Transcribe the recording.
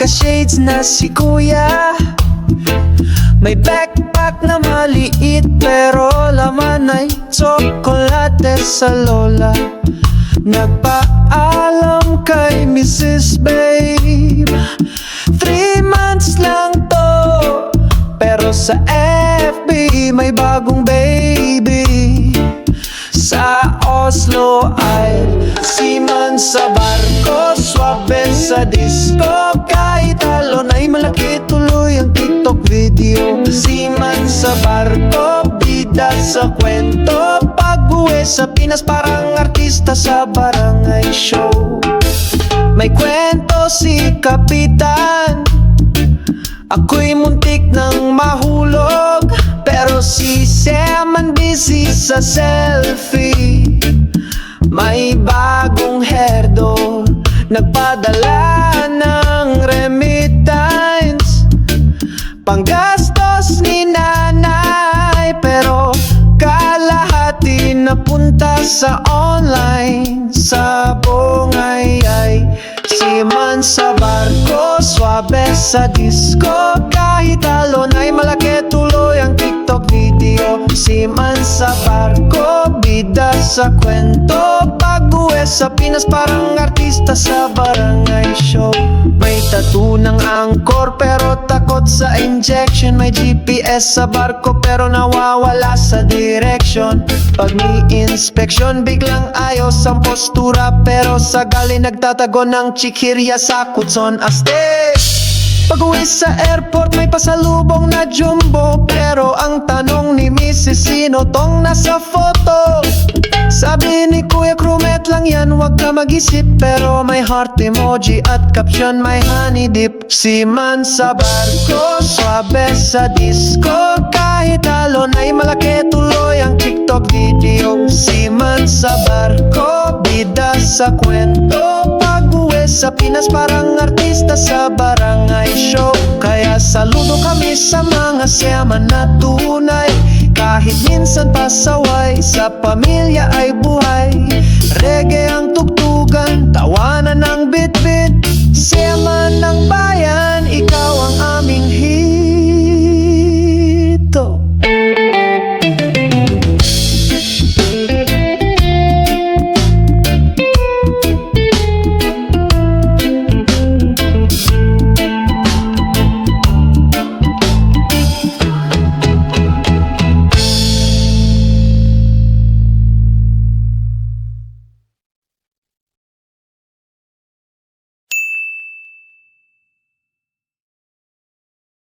naka-shades na si kuya. May backpack na maliit pero laman ay tsokolate sa lola. Nagpaalam kay Mrs. Babe, 3 months lang to, pero sa FB may bagong baby. Sa Oslo ay seaman sa barko, swabe sa disco. Kahit alon ay malaki, tuloy ang TikTok video. Seaman sa barko, bida sa kwento. Pag-uwi sa Pinas parang artista sa barangay show. May kwento si Kapitan, ako'y muntik nang mahulog, pero si Sam ang busy sa selfie. May bagong hairdo, nagpadala ng remittance, panggastos ni nanay, pero kalahati napunta sa online. Sa bongay ay seaman sa barko, swabe sa disco. Kahit alon ay malaki, tuloy ang TikTok video. Seaman sa barko, bida sa kwento. Pag-uwi sa Pinas parang artista sa barangay show. May tattoo ng angkor pero takot sa injection. May GPS sa barko pero nawawala sa direction. Pag may inspection biglang ayos ang postura, pero sa gali nagtatago ng chikirya sa Kutson Aztec. Pag-uwi sa airport may pasalubong na jumbo, pero ang tanong ni Mrs. sino tong nasa photo? Sabi ni Kuya crewmate lang yan, wag ka mag-isip, pero may heart emoji at caption may honey dip. Seaman sa barko, swabe sa disco. Kahit alon ay malaki, tuloy ang TikTok video. Seaman sa barko, bida sa kwento. Pag-uwi sa Pinas parang artista sa barangay show. Kaya saludo kami sa mga seaman na tunay, kahit minsan pasaway, sa pamilya ay buhay.